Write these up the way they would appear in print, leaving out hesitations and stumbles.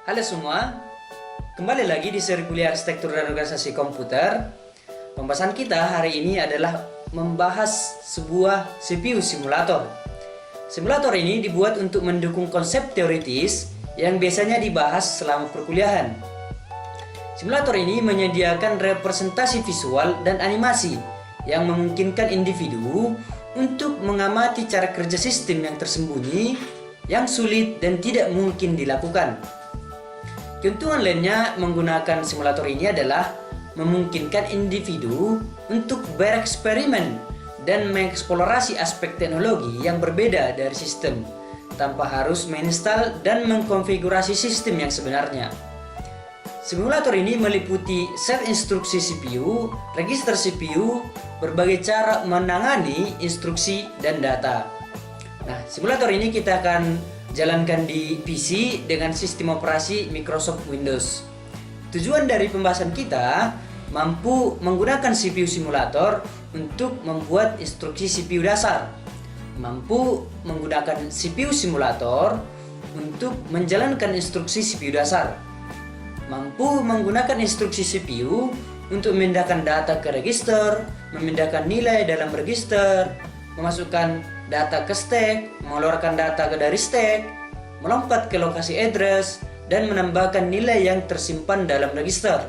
Halo semua, kembali lagi di seri kuliah Arsitektur dan Organisasi Komputer. Pembahasan kita hari ini adalah membahas sebuah CPU simulator. Simulator ini dibuat untuk mendukung konsep teoritis yang biasanya dibahas selama perkuliahan. Simulator ini menyediakan representasi visual dan animasi yang memungkinkan individu untuk mengamati cara kerja sistem yang tersembunyi, yang sulit dan tidak mungkin dilakukan. Keuntungan lainnya menggunakan simulator ini adalah memungkinkan individu untuk bereksperimen dan mengeksplorasi aspek teknologi yang berbeda dari sistem tanpa harus menginstal dan mengkonfigurasi sistem yang sebenarnya. Simulator ini meliputi set instruksi CPU, register CPU, berbagai cara menangani instruksi dan data. Nah, simulator ini kita akan jalankan di PC dengan sistem operasi Microsoft Windows. Tujuan dari pembahasan kita mampu menggunakan CPU simulator untuk membuat instruksi CPU dasar, mampu menggunakan CPU simulator untuk menjalankan instruksi CPU dasar, mampu menggunakan instruksi CPU untuk memindahkan data ke register, memindahkan nilai dalam register, memasukkan data ke stack, mengeluarkan data dari stack, melompat ke lokasi address, dan menambahkan nilai yang tersimpan dalam register.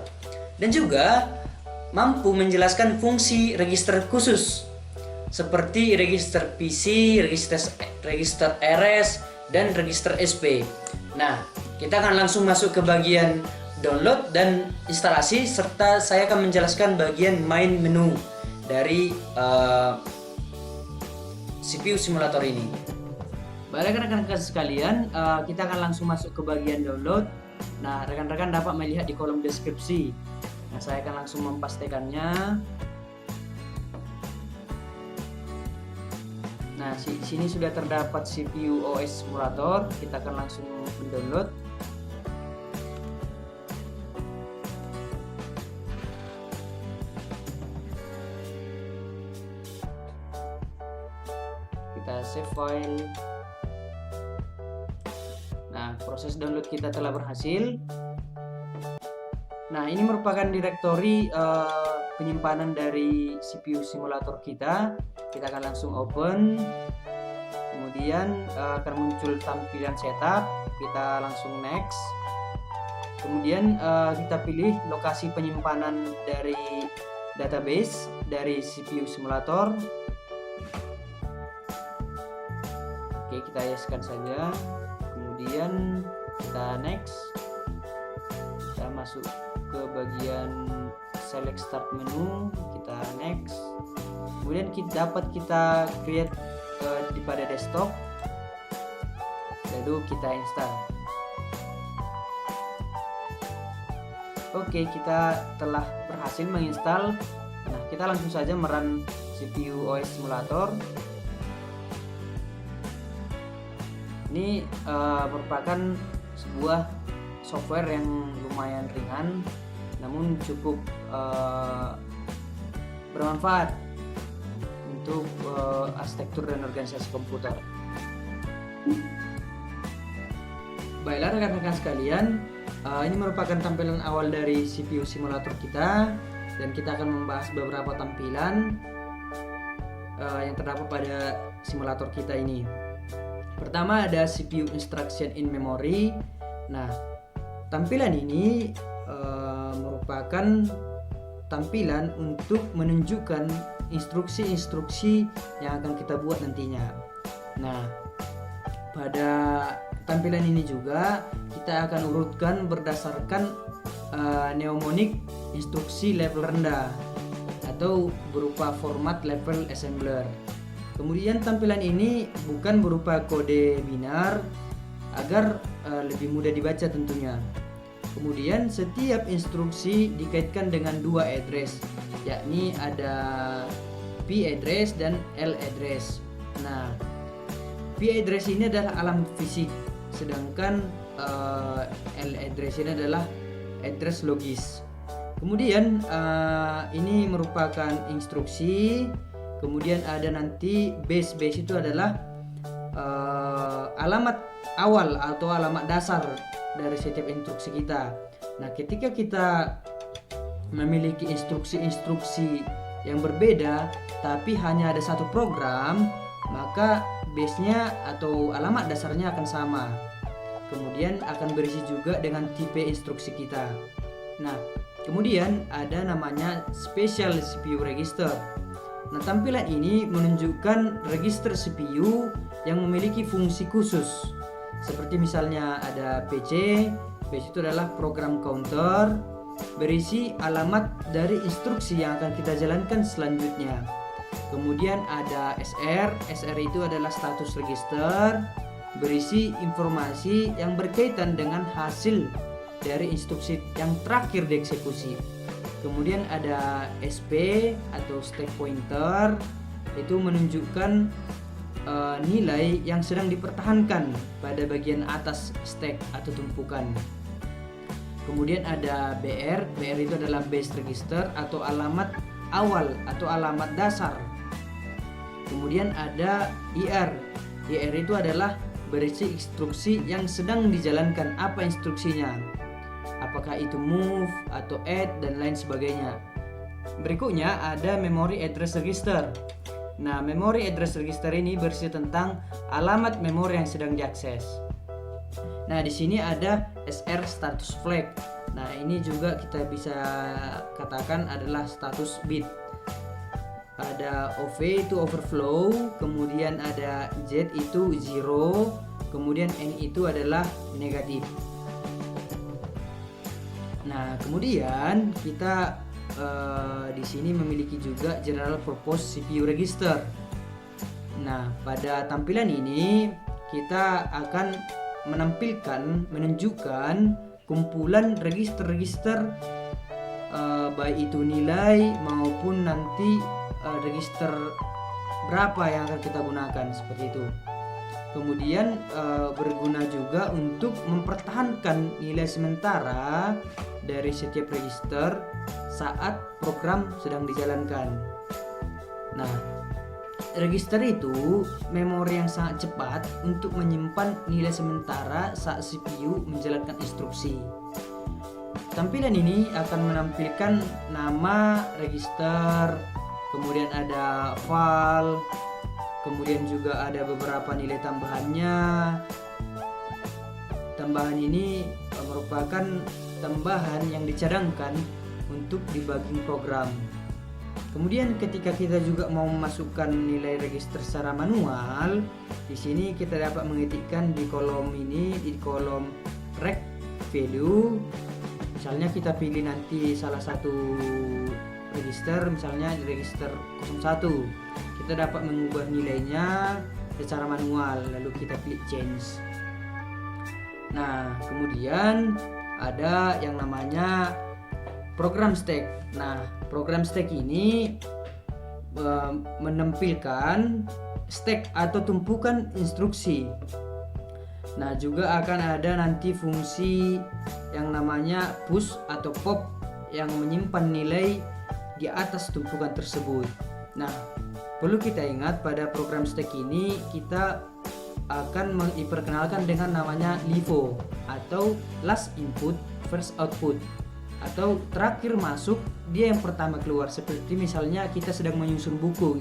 Dan juga mampu menjelaskan fungsi register khusus seperti register PC, register RS, dan register SP. Nah, kita akan langsung masuk ke bagian download dan instalasi, serta saya akan menjelaskan bagian main menu dari CPU simulator ini. Baik rekan-rekan sekalian, kita akan langsung masuk ke bagian download. Nah, rekan-rekan dapat melihat di kolom deskripsi. Nah, saya akan langsung mempastekannya. Nah, di sini sudah terdapat CPU OS simulator. Kita akan langsung mendownload. Kita save file. Nah, proses download kita telah berhasil. Nah, ini merupakan direktori penyimpanan dari CPU simulator kita. Kita akan langsung open. Kemudian akan muncul tampilan setup. Kita langsung next. Kemudian kita pilih lokasi penyimpanan dari database dari CPU simulator. Oke, kita yeskan saja. Kemudian kita next. Kita masuk ke bagian select start menu, kita next. Kemudian dapat kita create pada desktop, lalu kita install. Oke, kita telah berhasil menginstal. Nah, kita langsung saja merun CPU OS simulator. Ini merupakan sebuah software yang lumayan ringan, namun cukup bermanfaat untuk arsitektur dan organisasi komputer. Baiklah rekan-rekan sekalian, ini merupakan tampilan awal dari CPU simulator kita, dan kita akan membahas beberapa tampilan yang terdapat pada simulator kita ini. Pertama ada CPU Instruction in Memory. Nah, tampilan ini merupakan tampilan untuk menunjukkan instruksi-instruksi yang akan kita buat nantinya. Nah, pada tampilan ini juga kita akan urutkan berdasarkan mnemonic instruksi level rendah atau berupa format level assembler. Kemudian tampilan ini bukan berupa kode binar agar lebih mudah dibaca tentunya. Kemudian setiap instruksi dikaitkan dengan dua address, yakni ada P address dan L address. Nah, P address ini adalah alamat fisik, sedangkan L address ini adalah address logis. Kemudian ini merupakan instruksi. Kemudian ada nanti base itu adalah alamat awal atau alamat dasar dari setiap instruksi kita. Nah, ketika kita memiliki instruksi-instruksi yang berbeda tapi hanya ada satu program, maka base-nya atau alamat dasarnya akan sama. Kemudian akan berisi juga dengan tipe instruksi kita. Nah, kemudian ada namanya Special CPU Register. Nah, tampilan ini menunjukkan register CPU yang memiliki fungsi khusus. Seperti misalnya ada PC itu adalah program counter, berisi alamat dari instruksi yang akan kita jalankan selanjutnya. Kemudian ada SR itu adalah status register, berisi informasi yang berkaitan dengan hasil dari instruksi yang terakhir dieksekusi. Kemudian ada SP atau stack pointer, itu menunjukkan nilai yang sedang dipertahankan pada bagian atas stack atau tumpukan. Kemudian ada BR itu adalah base register atau alamat awal atau alamat dasar. Kemudian ada IR itu adalah berisi instruksi yang sedang dijalankan, apa instruksinya, apakah itu move atau add dan lain sebagainya. Berikutnya ada memory address register. Nah, memory address register ini berisi tentang alamat memori yang sedang diakses. Nah, di sini ada SR status flag. Nah, ini juga kita bisa katakan adalah status bit. Ada OV itu overflow, kemudian ada Z itu zero, kemudian N itu adalah negatif. Nah, kemudian kita di sini memiliki juga general purpose CPU register. Nah, pada tampilan ini kita akan menunjukkan kumpulan register-register baik itu nilai maupun nanti register berapa yang akan kita gunakan, seperti itu. Kemudian berguna juga untuk mempertahankan nilai sementara dari setiap register saat program sedang dijalankan. Nah, register itu memori yang sangat cepat untuk menyimpan nilai sementara saat CPU menjalankan instruksi. Tampilan ini akan menampilkan nama register, kemudian ada file, kemudian juga ada beberapa nilai tambahannya. Tambahan ini merupakan tambahan yang dicadangkan untuk debugging program. Kemudian ketika kita juga mau memasukkan nilai register secara manual, di sini kita dapat mengetikkan di kolom ini, di kolom rect value. Misalnya kita pilih nanti salah satu register, misalnya register 01. Kita dapat mengubah nilainya secara manual, lalu kita klik change. Nah, kemudian ada yang namanya program stack. Nah, program stack ini menampilkan stack atau tumpukan instruksi. Nah, juga akan ada nanti fungsi yang namanya push atau pop yang menyimpan nilai di atas tumpukan tersebut. Nah, perlu kita ingat pada program stack ini kita akan diperkenalkan dengan namanya LIFO atau last input first output, atau terakhir masuk dia yang pertama keluar. Seperti misalnya kita sedang menyusun buku.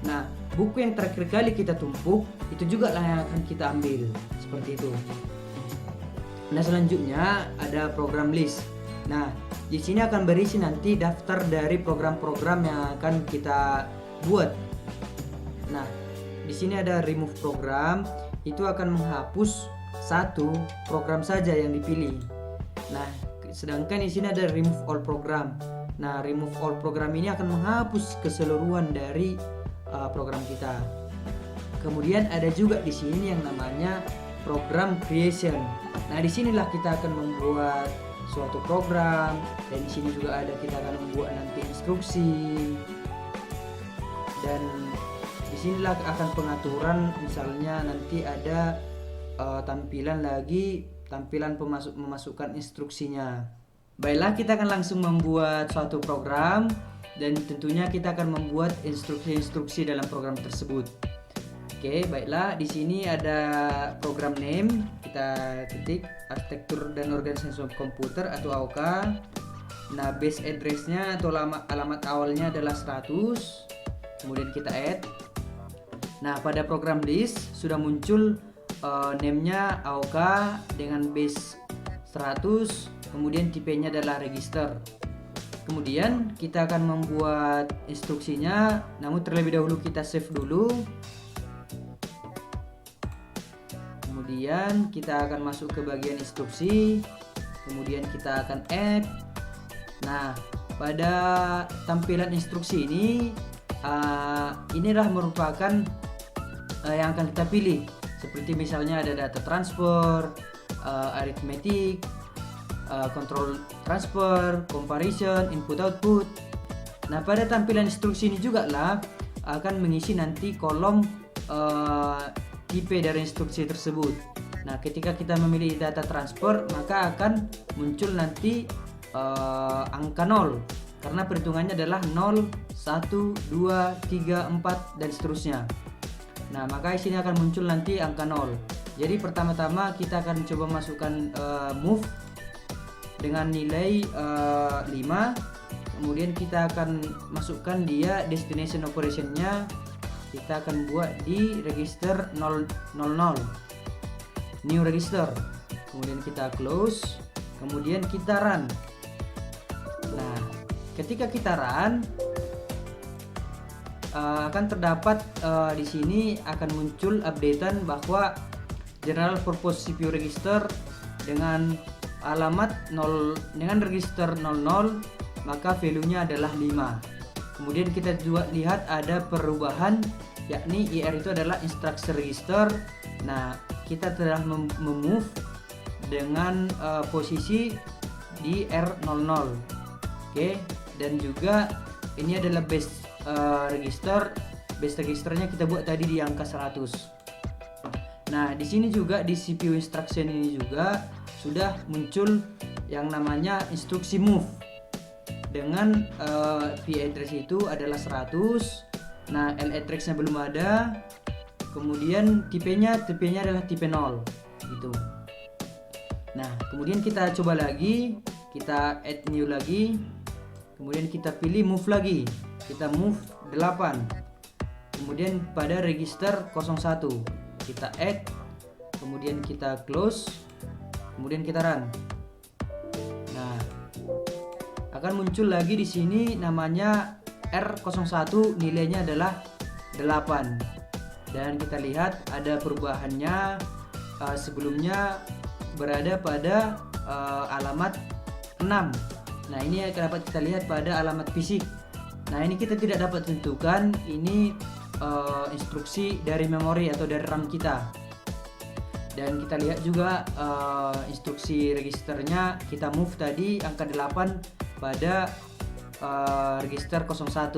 Nah, buku yang terakhir kali kita tumpuk itu juga lah yang akan kita ambil, seperti itu. Nah, selanjutnya ada program list. Nah, di sini akan berisi nanti daftar dari program-program yang akan kita buat. Nah, di sini ada remove program, itu akan menghapus satu program saja yang dipilih. Nah, sedangkan di sini ada remove all program. Nah, remove all program ini akan menghapus keseluruhan dari program kita. Kemudian ada juga di sini yang namanya program creation. Nah, disinilah kita akan membuat suatu program, dan di sini juga ada kita akan membuat nanti instruksi, dan disinilah akan pengaturan. Misalnya nanti ada tampilan memasukkan instruksinya. Baiklah, kita akan langsung membuat suatu program, dan tentunya kita akan membuat instruksi-instruksi dalam program tersebut. Oke, baiklah. Di sini ada program name. Kita ketik arsitektur dan organisasi komputer atau AOK. Nah, base address-nya atau alamat awalnya adalah 100. Kemudian kita add. Nah, pada program list sudah muncul name-nya AOK dengan base 100, kemudian tipenya adalah register. Kemudian kita akan membuat instruksinya, namun terlebih dahulu kita save dulu. Kemudian kita akan masuk ke bagian instruksi, kemudian kita akan add. Nah, pada tampilan instruksi ini inilah merupakan yang akan kita pilih, seperti misalnya ada data transfer, arithmetic, control transfer, comparison, input output. Nah, pada tampilan instruksi ini juga lah akan mengisi nanti kolom tipe dari instruksi tersebut. Nah, ketika kita memilih data transfer, maka akan muncul nanti angka 0 karena perhitungannya adalah 0, 1, 2, 3, 4 dan seterusnya. Nah, maka di sini akan muncul nanti angka 0. Jadi pertama-tama kita akan coba masukkan move dengan nilai 5. Kemudian kita akan masukkan dia destination operation-nya. Kita akan buat di register 000, new register. Kemudian kita close, kemudian kita run. Nah, ketika kita run akan terdapat di sini akan muncul updatean bahwa general purpose CPU register dengan alamat 0 dengan register 00, maka value-nya adalah 5. Kemudian kita juga lihat ada perubahan, yakni IR itu adalah instruction register. Nah, kita telah memove dengan posisi di R00. Oke, dan juga ini adalah base register. Base registernya kita buat tadi di angka 100. Nah, di sini juga di CPU instruction ini juga sudah muncul yang namanya instruksi move dengan P address itu adalah 100. Nah, L address-nya belum ada. Kemudian tipenya adalah tipe 0 gitu. Nah, kemudian kita coba lagi, kita add new lagi. Kemudian kita pilih move lagi. Kita move 8. Kemudian pada register 01 kita add, kemudian kita close, kemudian kita run. Nah, akan muncul lagi di sini namanya R01, nilainya adalah 8. Dan kita lihat ada perubahannya, sebelumnya berada pada alamat 6. Nah, ini dapat kita lihat pada alamat fisik. Nah, ini kita tidak dapat tentukan ini instruksi dari memori atau dari RAM kita. Dan kita lihat juga instruksi registernya, kita move tadi angka 8 pada register 01.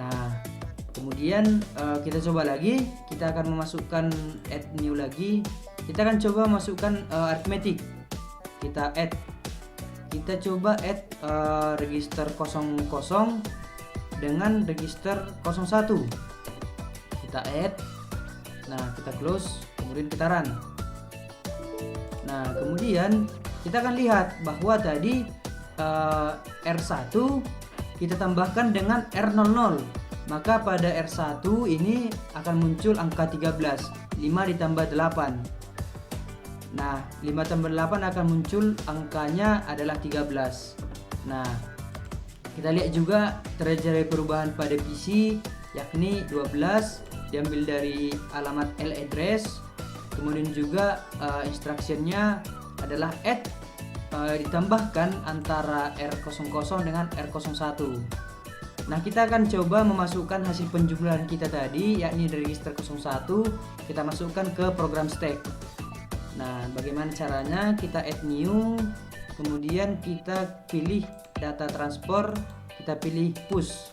Nah, kemudian kita coba lagi, kita akan memasukkan add new lagi. Kita akan coba masukkan arithmetic. Kita add, kita coba add register 00 dengan register 01. Kita add. Nah, kita close, kemudian kita run. Nah, kemudian kita akan lihat bahwa tadi R1 kita tambahkan dengan R00, maka pada R1 ini akan muncul angka 13, 5 ditambah 8. Nah, 5 tambah 8 akan muncul angkanya adalah 13. Nah, kita lihat juga terjadi perubahan pada PC, yakni 12 diambil dari alamat L address. Kemudian juga instructionnya adalah add, ditambahkan antara R00 dengan R01. Nah, kita akan coba memasukkan hasil penjumlahan kita tadi, yakni dari register 01, kita masukkan ke program stack. Nah, bagaimana caranya? Kita add new, kemudian kita pilih data transfer, kita pilih push.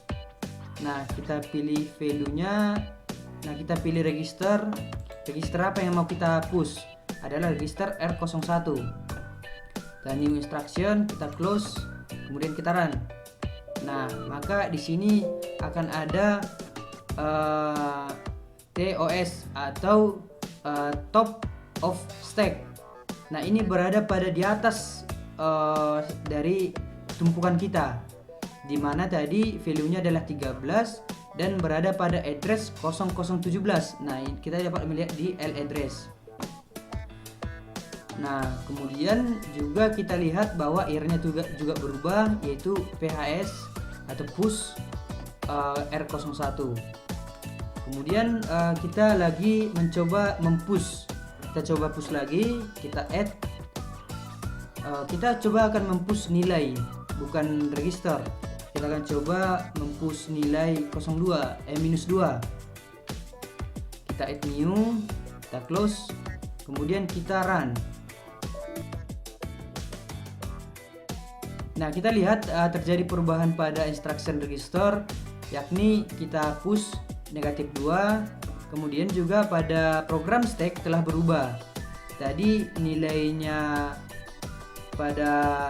Nah, kita pilih value-nya. Nah, kita pilih register. Register apa yang mau kita push? Adalah register R01. Dan new instruction, kita close, kemudian kita run. Nah, maka di sini akan ada TOS atau top of stack. Nah, ini berada pada di atas dari tumpukan kita, dimana tadi value-nya adalah 13 dan berada pada address 0017. Nah, kita dapat melihat di L address. Nah, kemudian juga kita lihat bahwa IR-nya juga berubah, yaitu PHS atau push R01. Kemudian kita lagi mencoba mempush. Kita coba push lagi, kita add. Kita coba akan mempush nilai, bukan register. Kita akan coba mempush nilai -2. Kita add new, kita close, kemudian kita run. Nah, kita lihat terjadi perubahan pada instruction register, yakni kita push -2. Kemudian juga pada program stack telah berubah. Tadi nilainya pada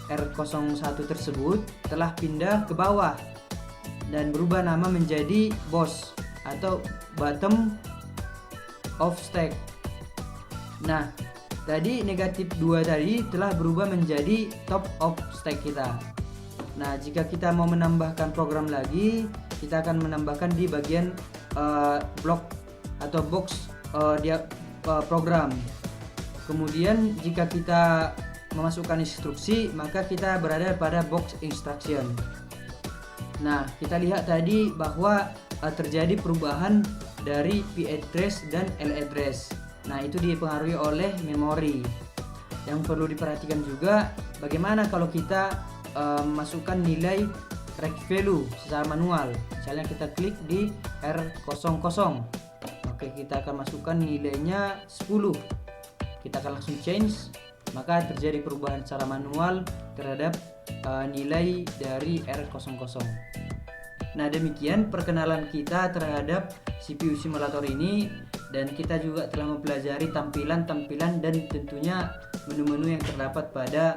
R01 tersebut telah pindah ke bawah dan berubah nama menjadi boss atau bottom of stack. Nah, tadi -2 tadi telah berubah menjadi top of stack kita. Nah, jika kita mau menambahkan program lagi, kita akan menambahkan di bagian block atau box program. Kemudian jika kita memasukkan instruksi, maka kita berada pada box instruction. Nah, kita lihat tadi bahwa terjadi perubahan dari P address dan L address. Nah, itu dipengaruhi oleh memori. Yang perlu diperhatikan juga, bagaimana kalau kita masukkan nilai rect value secara manual. Misalnya kita klik di R00. Oke, kita akan masukkan nilainya 10. Kita akan langsung change, maka terjadi perubahan secara manual terhadap nilai dari R00. Nah, demikian perkenalan kita terhadap CPU simulator ini, dan kita juga telah mempelajari tampilan-tampilan dan tentunya menu-menu yang terdapat pada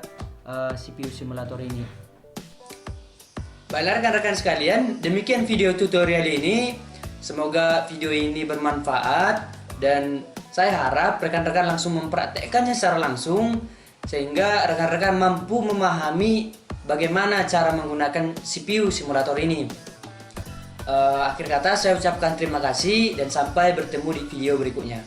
CPU simulator ini. Baiklah rekan-rekan sekalian, demikian video tutorial ini. Semoga video ini bermanfaat dan saya harap rekan-rekan langsung mempraktekkannya secara langsung sehingga rekan-rekan mampu memahami bagaimana cara menggunakan CPU simulator ini. Akhir kata saya ucapkan terima kasih dan sampai bertemu di video berikutnya.